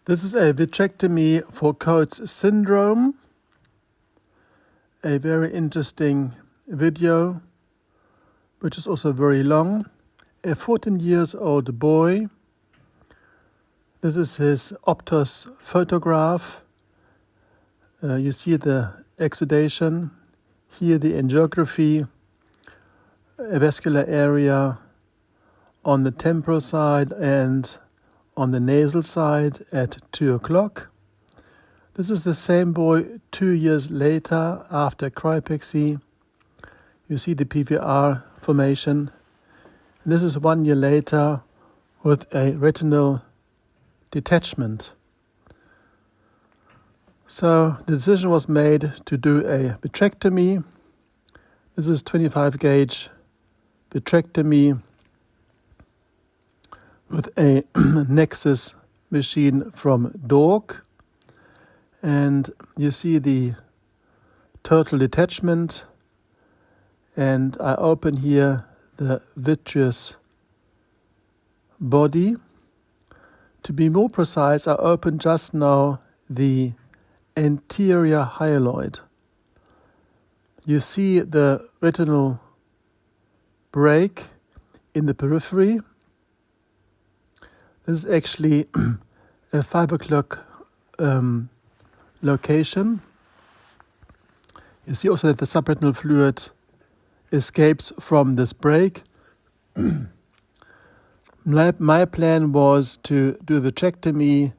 This is a vitrectomy for Coates syndrome, a very interesting video, which is also very long. A 14-year-old boy. This is his Optos photograph. You see the exudation, here the angiography, a vascular area on the temporal side and on the nasal side at 2 o'clock. This is the same boy 2 years later after cryopexy. You see the PVR formation. And this is 1 year later with a retinal detachment. So the decision was made to do a vitrectomy. This is 25 gauge vitrectomy with a Nexus machine from Dork. And you see the total detachment. And I open here the vitreous body. To be more precise, I open just now the anterior hyaloid. You see the retinal break in the periphery. This is actually a 5 o'clock location. You see also that the subretinal fluid escapes from this break. My plan was to do a vitrectomy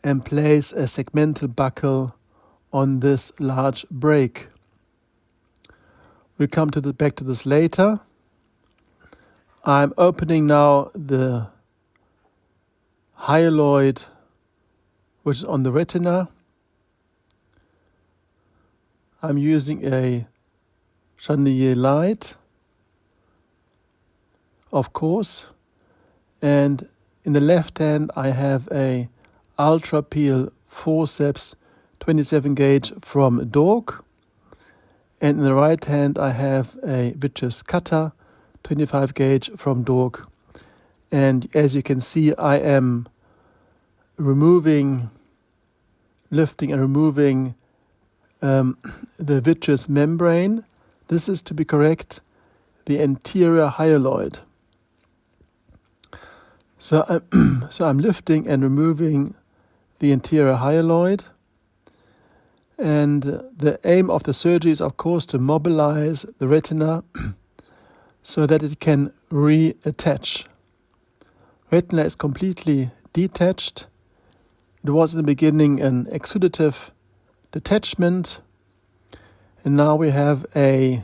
and place a segmental buckle on this large break. We'll come back to this later. I'm opening now the hyaloid, which is on the retina. I'm using a chandelier light, of course, and in the left hand I have a ultra peel forceps 27 gauge from Dork, and in the right hand I have a vitreous cutter 25 gauge from Dork. And as you can see, I am lifting and removing the vitreous membrane. This is, to be correct, the anterior hyaloid. So I'm lifting and removing the anterior hyaloid. And the aim of the surgery is, of course, to mobilize the retina so that it can reattach. Retina is completely detached. It was in the beginning an exudative detachment, and now we have a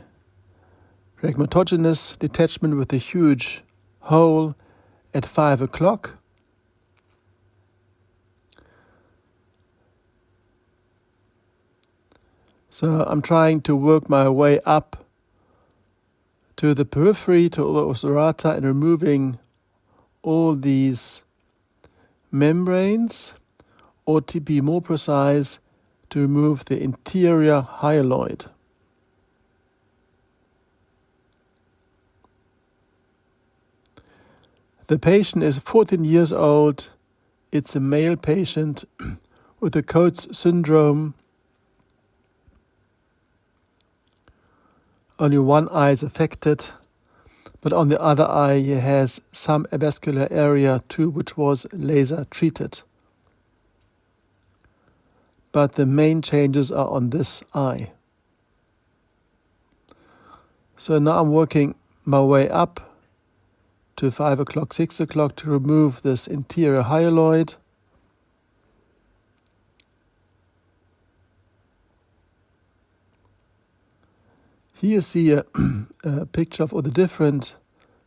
rhegmatogenous detachment with a huge hole at 5 o'clock. So I'm trying to work my way up to the periphery, to the observata, and removing all these membranes, or to be more precise, to remove the anterior hyaloid. The patient is 14 years old. It's a male patient with a Coates syndrome. Only one eye is affected, but on the other eye he has some avascular area too, which was laser treated. But the main changes are on this eye. So now I'm working my way up to 5 o'clock, 6 o'clock to remove this anterior hyaloid. Here you see a picture of all the different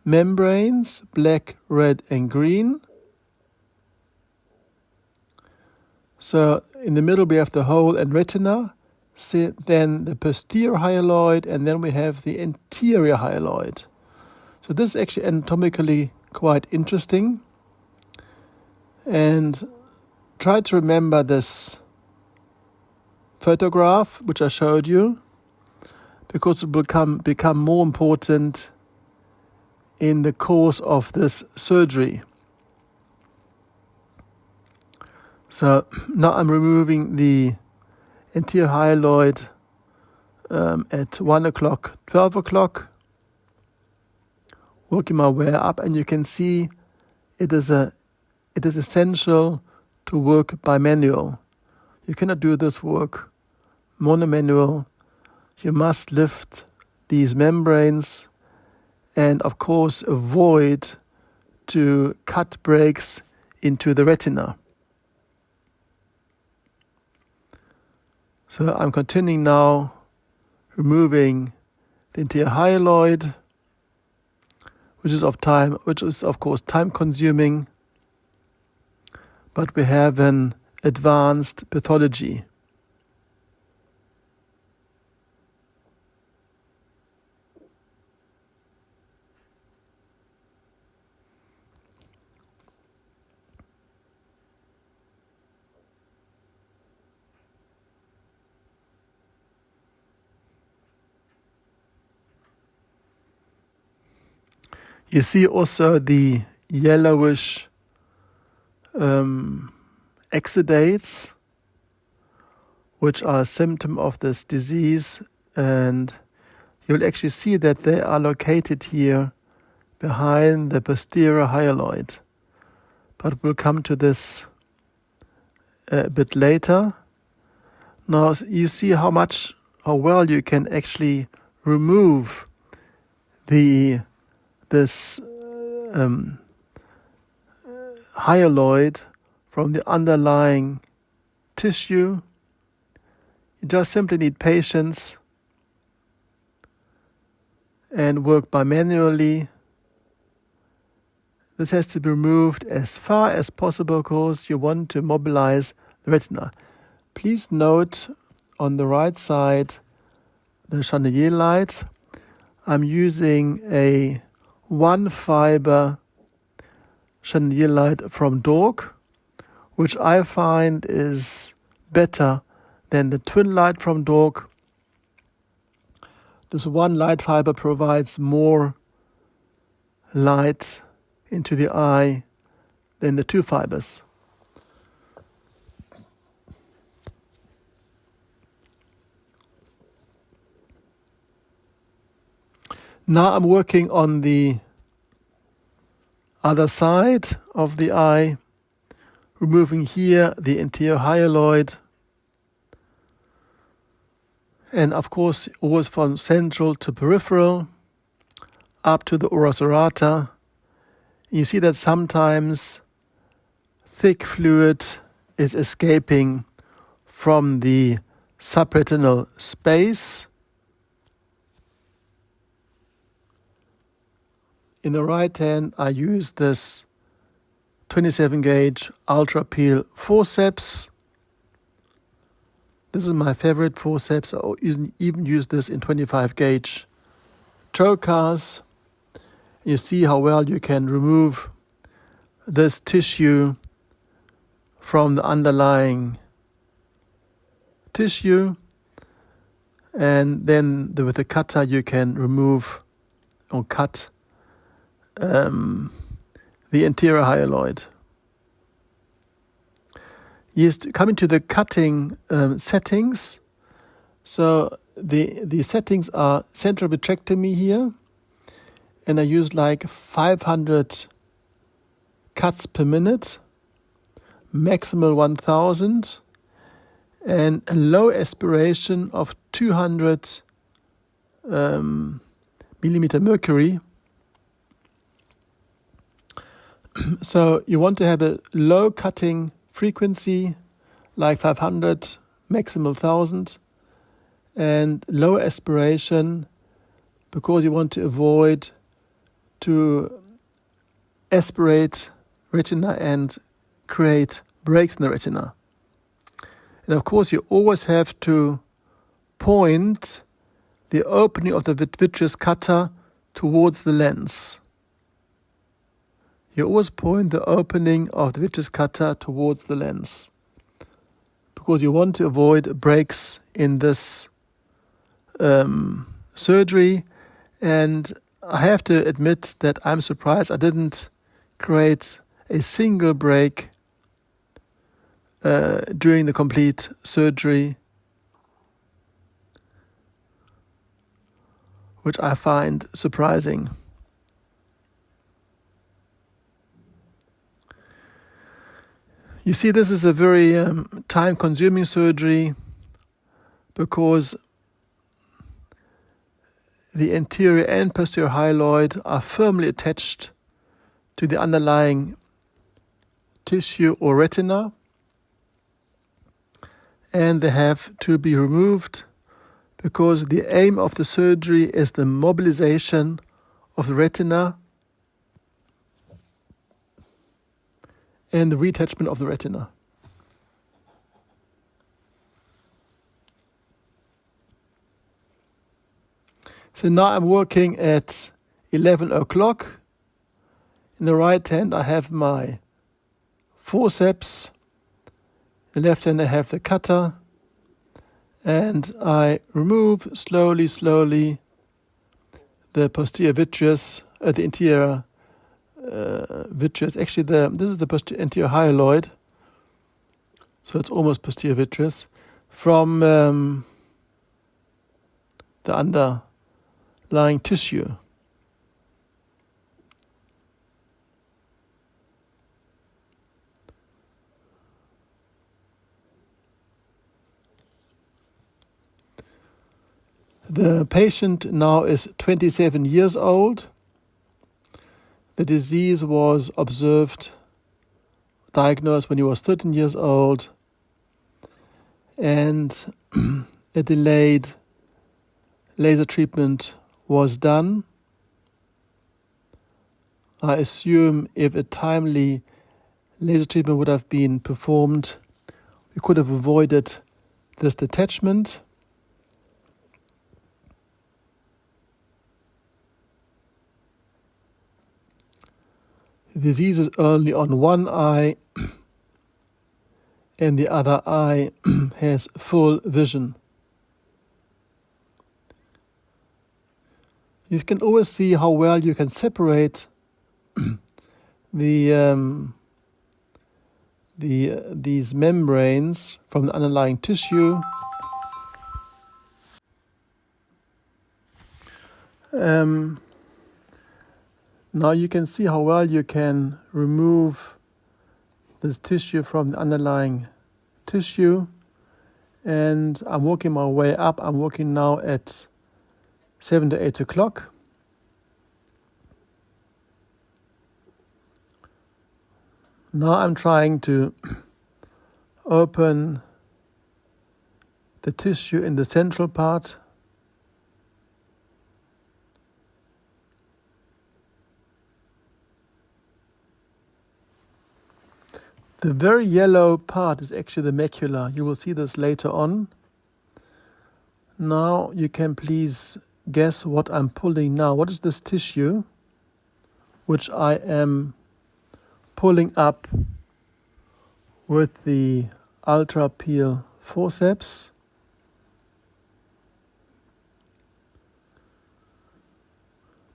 membranes, black, red and green. So in the middle we have the whole and retina, then the posterior hyaloid, and then we have the anterior hyaloid. So this is actually anatomically quite interesting. And try to remember this photograph which I showed you, because it will become more important in the course of this surgery. So now I'm removing the anterior hyaloid at 1 o'clock, 12 o'clock, working my way up, and you can see it is essential to work by manual. You cannot do this work monomanual. You must lift these membranes and of course avoid to cut breaks into the retina. So I'm continuing now removing the anterior hyaloid, which is of course time consuming, but we have an advanced pathology. You see also the yellowish exudates, which are a symptom of this disease, and you'll actually see that they are located here behind the posterior hyaloid. But we'll come to this a bit later. Now you see how well you can actually remove this hyaloid from the underlying tissue. You just simply need patience and work by manually. This has to be removed as far as possible because you want to mobilize the retina. Please note on the right side the chandelier light. I'm using a 1-fiber chandelier light from Dork, which I find is better than the twin light from Dork. This one light fiber provides more light into the eye than the 2 fibers. Now I'm working on the other side of the eye, removing here the anterior hyaloid, and of course always from central to peripheral up to the ora serrata. You see that sometimes thick fluid is escaping from the subretinal space. In the right hand, I use this 27 gauge ultra peel forceps. This is my favorite forceps. I even use this in 25 gauge trocars. You see how well you can remove this tissue from the underlying tissue, and then with the cutter you can remove or cut the anterior hyaloid. Yes, coming to the cutting settings. So the settings are central vitrectomy here, and I use like 500 cuts per minute, maximal 1000, and a low aspiration of 200 millimeter mercury. So you want to have a low cutting frequency, like 500, maximal 1000, and low aspiration because you want to avoid to aspirate retina and create breaks in the retina. And of course you always have to point the opening of the vitreous cutter towards the lens. You always point the opening of the vitreous cutter towards the lens because you want to avoid breaks in this surgery. And I have to admit that I'm surprised I didn't create a single break during the complete surgery, which I find surprising. You see, this is a very time-consuming surgery because the anterior and posterior hyaloid are firmly attached to the underlying tissue or retina, and they have to be removed because the aim of the surgery is the mobilization of the retina and the retachment of the retina. So now I'm working at 11 o'clock. In the right hand I have my forceps, in the left hand I have the cutter, and I remove slowly the posterior vitreous, the anterior vitreous. Actually, this is the anterior hyaloid, so it's almost posterior vitreous, from the underlying tissue. The patient now is 27 years old. The disease was diagnosed when he was 13 years old, and a delayed laser treatment was done. I assume if a timely laser treatment would have been performed, we could have avoided this detachment. The disease is only on one eye, and the other eye has full vision. You can always see how well you can separate these membranes from the underlying tissue. Now you can see how well you can remove this tissue from the underlying tissue, and I'm working my way up. I'm working now at 7 to 8 o'clock. Now I'm trying to open the tissue in the central part. The very yellow part is actually the macula. You will see this later on. Now you can please guess what I'm pulling now. What is this tissue which I am pulling up with the ultra peel forceps?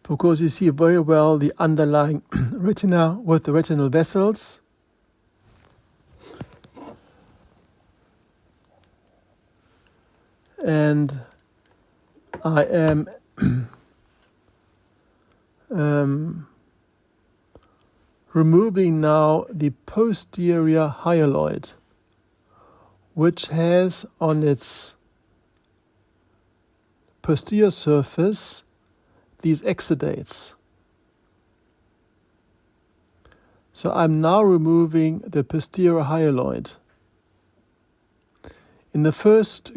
Because you see very well the underlying retina with the retinal vessels. And I am removing now the posterior hyaloid, which has on its posterior surface these exudates. So I'm now removing the posterior hyaloid. In the first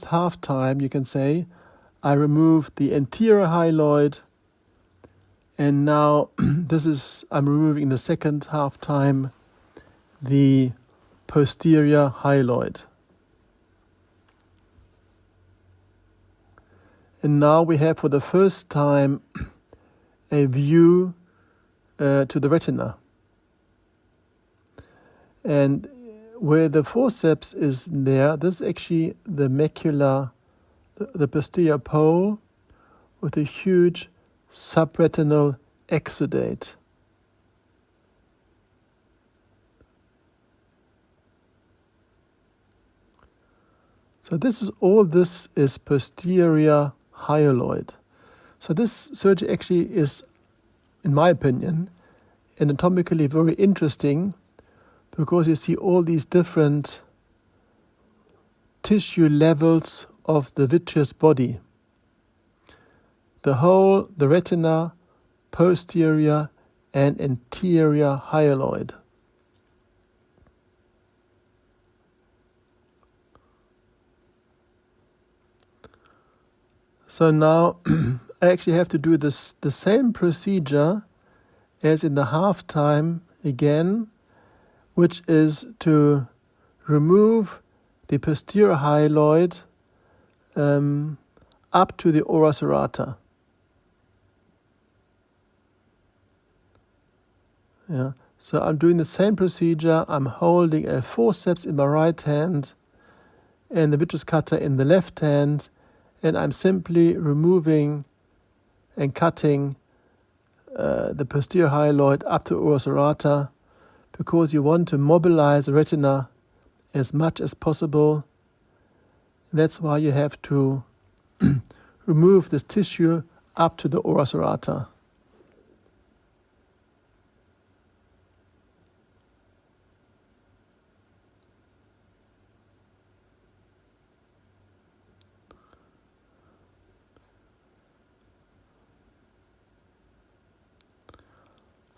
half time, you can say, I removed the anterior hyaloid, and now I'm removing in the second half time the posterior hyaloid. And now we have for the first time a view to the retina. And where the forceps is there, this is actually the macula, the posterior pole with a huge subretinal exudate. So this is posterior hyaloid. So this surgery actually is, in my opinion, anatomically very interesting because you see all these different tissue levels of the vitreous body. The retina, posterior and anterior hyaloid. So now I actually have to do the same procedure as in the half time again, which is to remove the posterior hyaloid up to the ora serrata. Yeah. So I'm doing the same procedure. I'm holding a forceps in my right hand and the vitreous cutter in the left hand, and I'm simply removing and cutting the posterior hyaloid up to ora serrata because you want to mobilize the retina as much as possible. That's why you have to remove this tissue up to the ora serrata.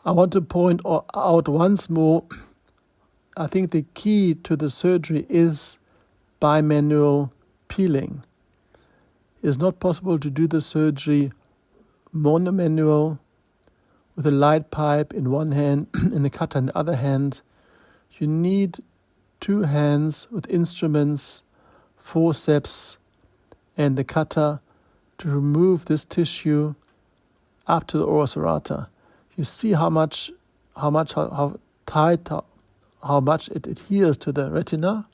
I want to point out once more, I think the key to the surgery is bimanual peeling. It's not possible to do the surgery monomanual with a light pipe in one hand and the cutter in the other hand. You need two hands with instruments, forceps and the cutter to remove this tissue up to the ora serrata. You see how much it adheres to the retina,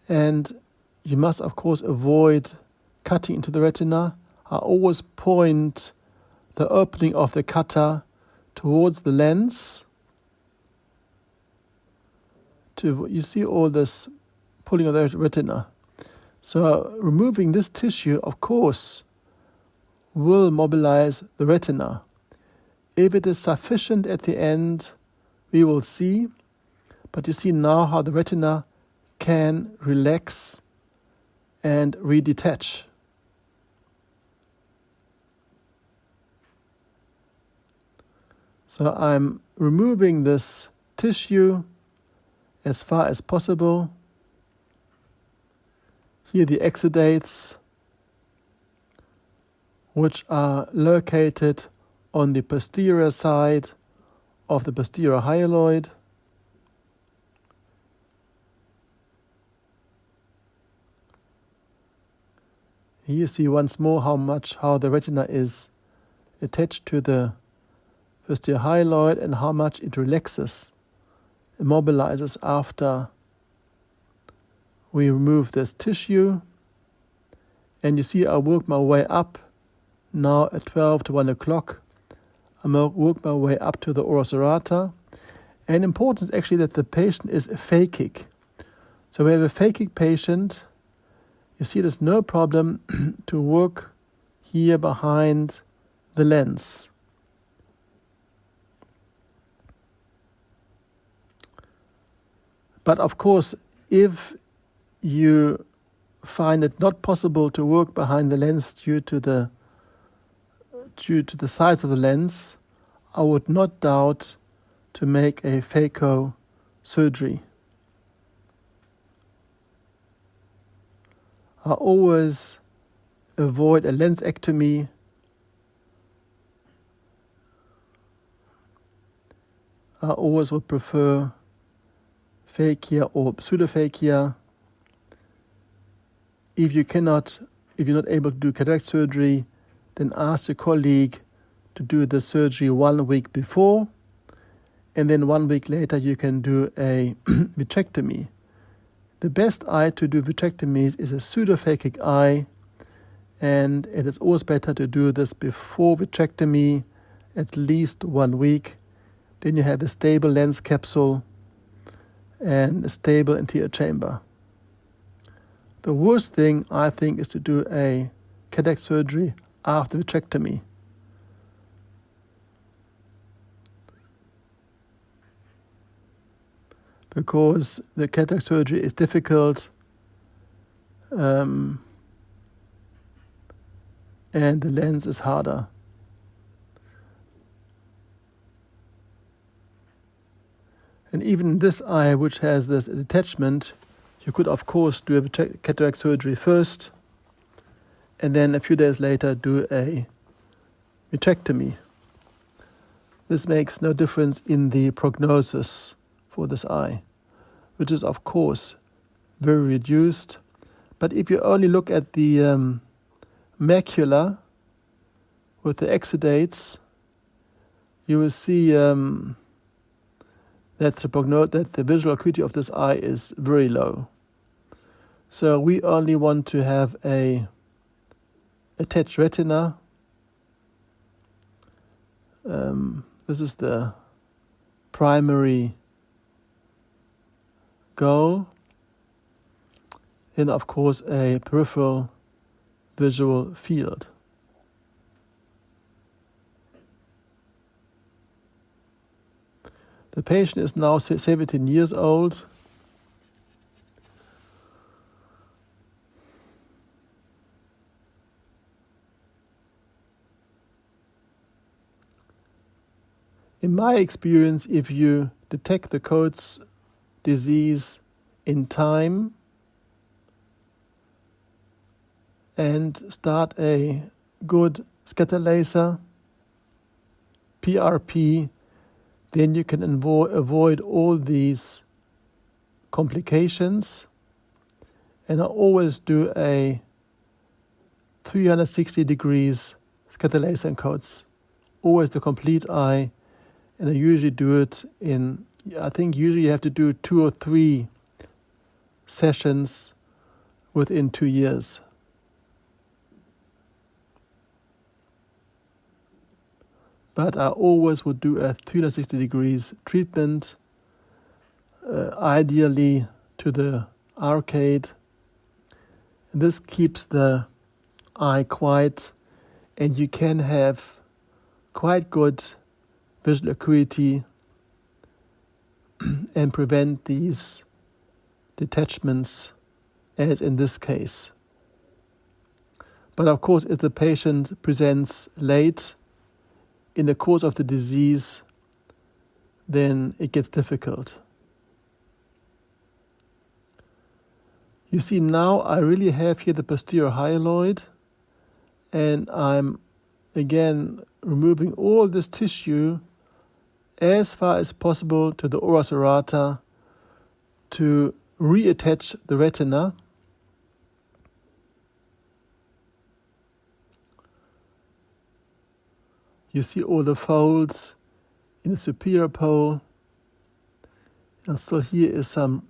and you must of course avoid cutting into the retina. I always point the opening of the cutter towards the lens. You see all this pulling of the retina. So removing this tissue, of course, will mobilize the retina. If it is sufficient at the end, we will see. But you see now how the retina can relax and redetach. So I'm removing this tissue as far as possible. Here the exudates, which are located on the posterior side of the posterior hyaloid. Here you see once more how the retina is attached to the posterior hyaloid and how much it relaxes, immobilizes after we remove this tissue. And you see I work my way up now at 12 to 1 o'clock. I work my way up to the ora serrata. And important is actually that the patient is phakic. So we have a phakic patient. You see there's no problem to work here behind the lens. But of course, if you find it not possible to work behind the lens due to the size of the lens, I would not doubt to make a phaco surgery. I always avoid a lensectomy. I always would prefer phakia or pseudophakia. If you're not able to do cataract surgery, then ask your colleague to do the surgery 1 week before, and then 1 week later you can do a vitrectomy. The best eye to do vitrectomies is a pseudophakic eye, and it is always better to do this before vitrectomy, at least 1 week. Then you have a stable lens capsule and a stable anterior chamber. The worst thing, I think, is to do a cataract surgery after vitrectomy. Because the cataract surgery is difficult, and the lens is harder. And even this eye, which has this detachment, you could of course do a cataract surgery first, and then a few days later do a vitrectomy. This makes no difference in the prognosis for this eye, which is of course very reduced. But if you only look at the macula with the exudates, you will see that the visual acuity of this eye is very low. So we only want to have a attached retina. This is the primary goal. And of course a peripheral visual field. The patient is now 17 years old. In my experience, if you detect the Coats disease in time and start a good scatter laser, PRP, then you can avoid all these complications. And I always do a 360 degrees scatter laser and Coats, always the complete eye. And I usually do it I think usually you have to do 2 or 3 sessions within 2 years. But I always would do a 360 degrees treatment, ideally to the arcade. And this keeps the eye quiet, and you can have quite good visual acuity and prevent these detachments, as in this case. But of course, if the patient presents late in the course of the disease, then it gets difficult. You see, now I really have here the posterior hyaloid, and I'm again removing all this tissue as far as possible to the ora serrata to reattach the retina. You see all the folds in the superior pole, and still here is some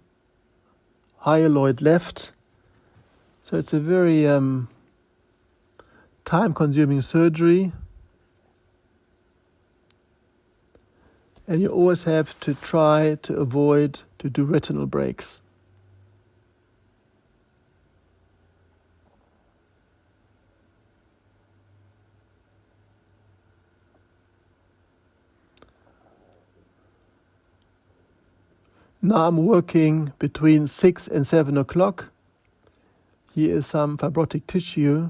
hyaloid left. So it's a very time-consuming surgery. And you always have to try to avoid to do retinal breaks. Now I'm working between 6 and 7 o'clock. Here is some fibrotic tissue,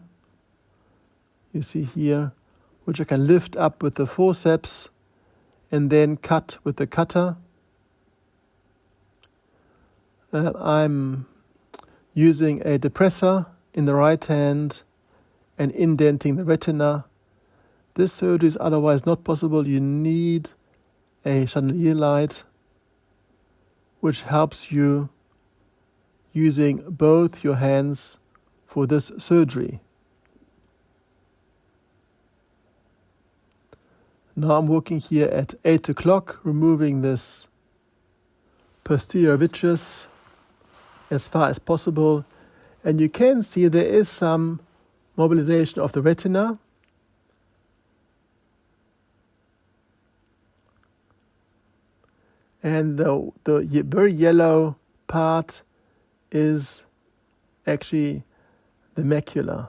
you see here, which I can lift up with the forceps and then cut with the cutter. I'm using a depressor in the right hand and indenting the retina. This surgery is otherwise not possible. You need a chandelier light, which helps you using both your hands for this surgery. Now I'm working here at 8 o'clock, removing this posterior vitreous as far as possible. And you can see there is some mobilization of the retina. And the very yellow part is actually the macula,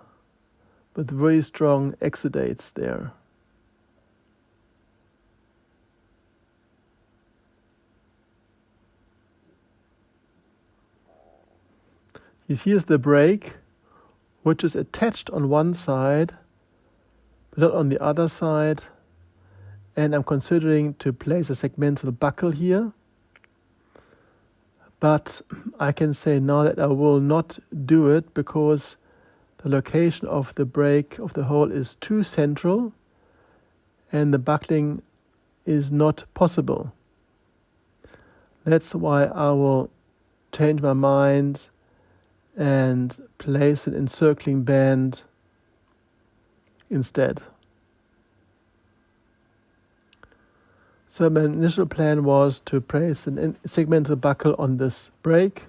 with very strong exudates there. Here's the brake, which is attached on one side, but not on the other side. And I'm considering to place a segmental buckle here. But I can say now that I will not do it because the location of the brake of the hole is too central and the buckling is not possible. That's why I will change my mind and place an encircling band instead. So my initial plan was to place an segmental buckle on this brake,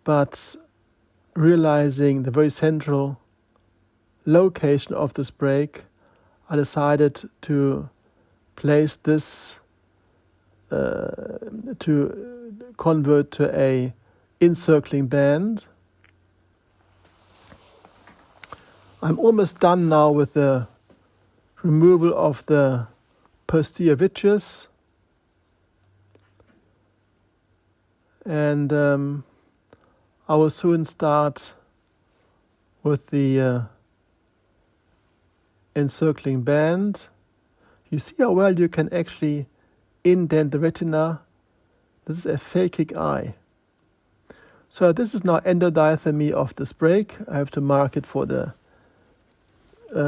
but realizing the very central location of this brake, I decided to place this to convert to a encircling band. I'm almost done now with the removal of the posterior vitreous, and I will soon start with the encircling band. You see how well you can actually indent the retina. This is a phakic eye. So this is now endodiathermy of this brake. I have to mark it for the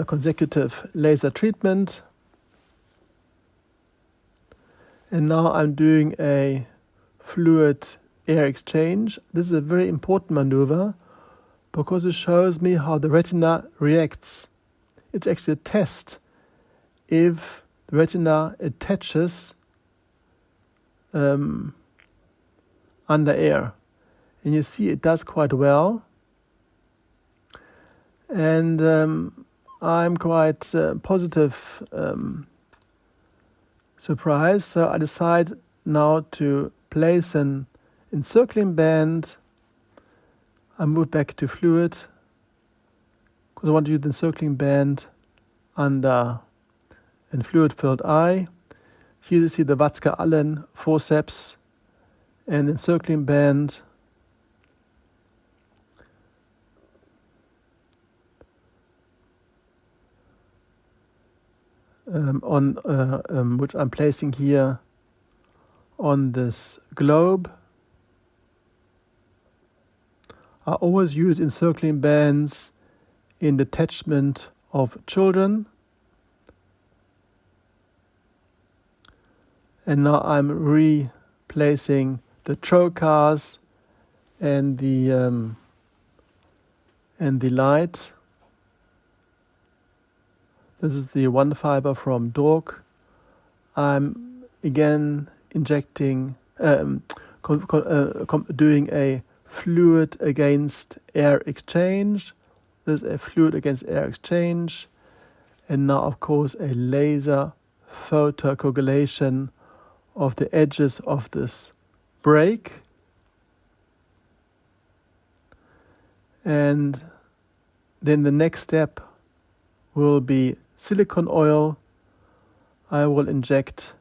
consecutive laser treatment. And now I'm doing a fluid air exchange. This is a very important maneuver because it shows me how the retina reacts. It's actually a test if the retina attaches under air. And you see it does quite well. And I'm quite positive surprised. So I decide now to place an encircling band. I move back to fluid because I want to use the encircling band under a fluid-filled eye. Here you see the Watzke-Allen forceps and encircling band. Which I'm placing here on this globe. I always use encircling bands in detachment of children. And now I'm replacing the trocars and the light. This is the one fiber from Dork. I'm again injecting, doing a fluid against air exchange. This is a fluid against air exchange. And now, of course, a laser photocoagulation of the edges of this brake. And then the next step will be silicone oil. I will inject.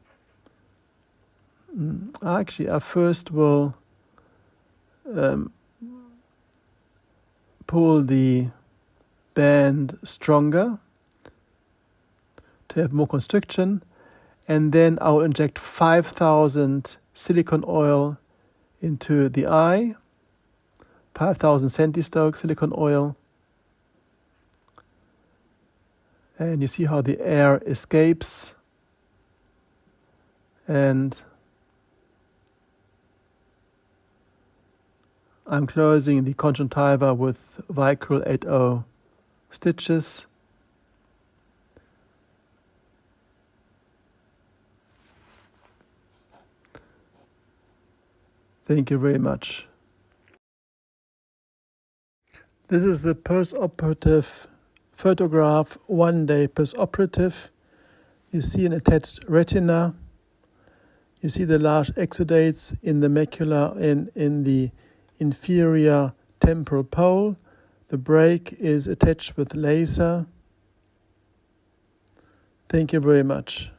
Actually, I first will pull the band stronger to have more constriction, and then I will inject 5,000 silicone oil into the eye, 5,000 centistoke silicone oil. And you see how the air escapes, and I'm closing the conjunctiva with Vicryl 80 stitches. Thank you very much. This is the post-operative photograph, 1 day post-operative. You see an attached retina. You see the large exudates in the macula and in the inferior temporal pole. The brake is attached with laser. Thank you very much.